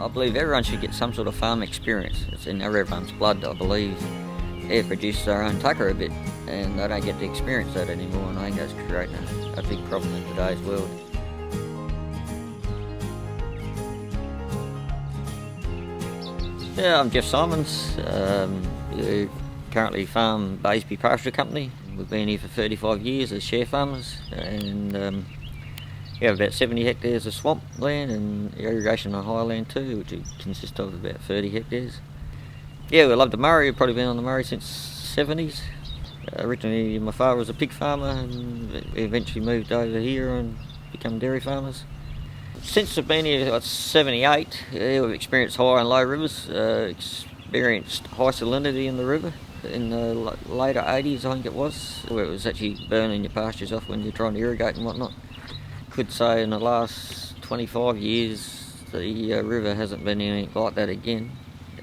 I believe everyone should get some sort of farm experience. It's in everyone's blood, I believe. They produce their own tucker a bit, and they don't get to experience that anymore, and I think that's creating a big problem in today's world. Yeah, I'm Geoff Simons. We currently farm Baysby Pasture Company. We've been here for 35 years as share farmers, and we have about 70 hectares of swamp land and irrigation on highland too, which consists of about 30 hectares. Yeah, we love the Murray. We've probably been on the Murray since the 70s. Originally my father was a pig farmer, and we eventually moved over here and become dairy farmers. Since I've been here, like 78, we've experienced high and low rivers, experienced high salinity in the river in the later 80s, I think it was, where it was actually burning your pastures off when you're trying to irrigate and whatnot. Could say in the last 25 years the river hasn't been anything like that again.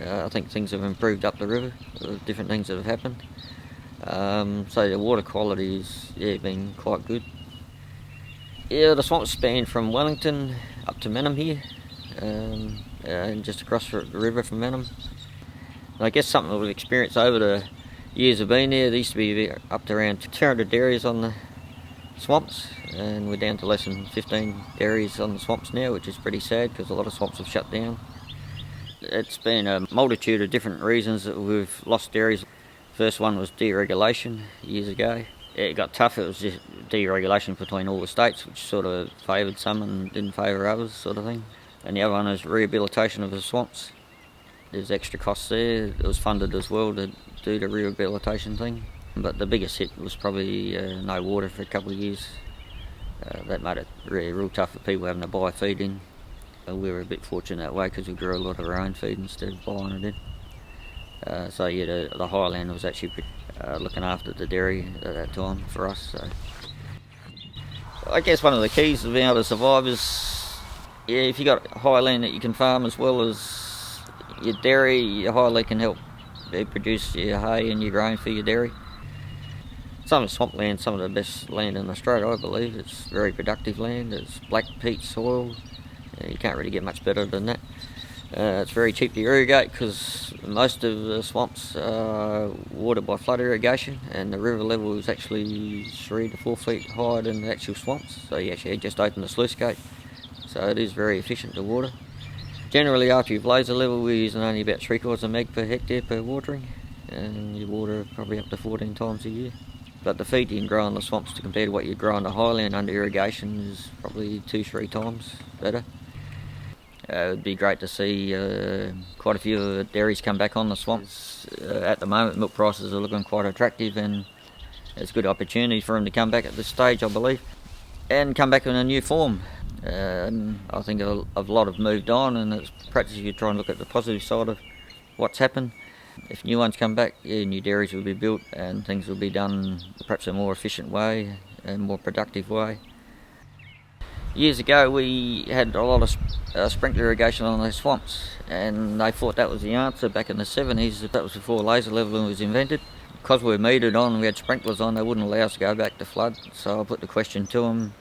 I think things have improved up the river, different things that have happened. So the water quality has been quite good. Yeah, the swamp span from Wellington up to Menham here, and just across the river from Menham. And I guess something that we've experienced over the years of being there used to be up to around 200 dairies on the swamps, and we're down to less than 15 dairies on the swamps now, which is pretty sad because a lot of swamps have shut down. It's been a multitude of different reasons that we've lost dairies. First one was deregulation years ago. It got tough. It was just deregulation between all the states, which sort of favoured some and didn't favour others, sort of thing. And the other one is rehabilitation of the swamps. There's extra costs there. It was funded as well to do the rehabilitation thing. But the biggest hit was probably no water for a couple of years. That made it really real tough for people having to buy feed in. We were a bit fortunate that way because we grew a lot of our own feed instead of buying it in. So yeah, the highland was actually looking after the dairy at that time for us. So I guess one of the keys to being able to survive is, if you got highland that you can farm as well as your dairy, your highland can help produce your hay and your grain for your dairy. Some of swampland, some of the best land in Australia, I believe. It's very productive land. It's black peat soil. You can't really get much better than that. It's very cheap to irrigate because most of the swamps are watered by flood irrigation, and the river level is actually 3 to 4 feet higher than the actual swamps. So you actually just open the sluice gate. So it is very efficient to water. Generally, after you've laser level, we're using only about 3/4 meg per hectare per watering, and you water probably up to 14 times a year. But the feed you can grow in the swamps to compare to what you grow in the highland under irrigation is probably 2-3 times better. It would be great to see quite a few of the dairies come back on the swamps. At the moment, milk prices are looking quite attractive, and it's a good opportunity for them to come back at this stage, I believe, and come back in a new form. I think a lot have moved on, and it's perhaps if you try and look at the positive side of what's happened. If new ones come back, new dairies will be built and things will be done perhaps a more efficient way and more productive way. Years ago we had a lot of sprinkler irrigation on those swamps, and they thought that was the answer back in the 70s. That was before laser levelling was invented. Because we were metered on and we had sprinklers on, they wouldn't allow us to go back to flood. So I put the question to them,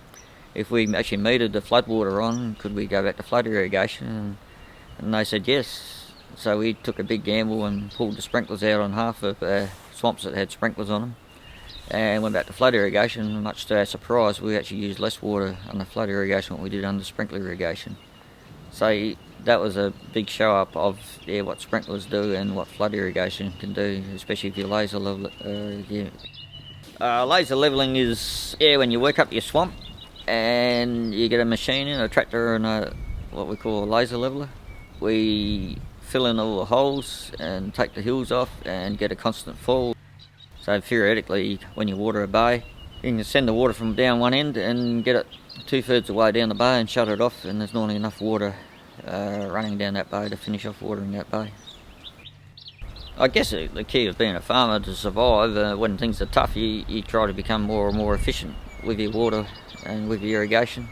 if we actually metered the flood water on, could we go back to flood irrigation? And they said yes. So we took a big gamble and pulled the sprinklers out on half of swamps that had sprinklers on them, and went back to flood irrigation. Much to our surprise, we actually used less water under flood irrigation than we did under sprinkler irrigation. So that was a big show up of what sprinklers do and what flood irrigation can do, especially if you laser level. Laser levelling is when you work up your swamp and you get a machine in, a tractor and what we call a laser leveller. We fill in all the holes and take the hills off and get a constant fall. So theoretically, when you water a bay, you can send the water from down one end and get it 2/3 of the way down the bay and shut it off, and there's not enough water running down that bay to finish off watering that bay. I guess the key of being a farmer to survive, when things are tough, you try to become more and more efficient with your water and with your irrigation.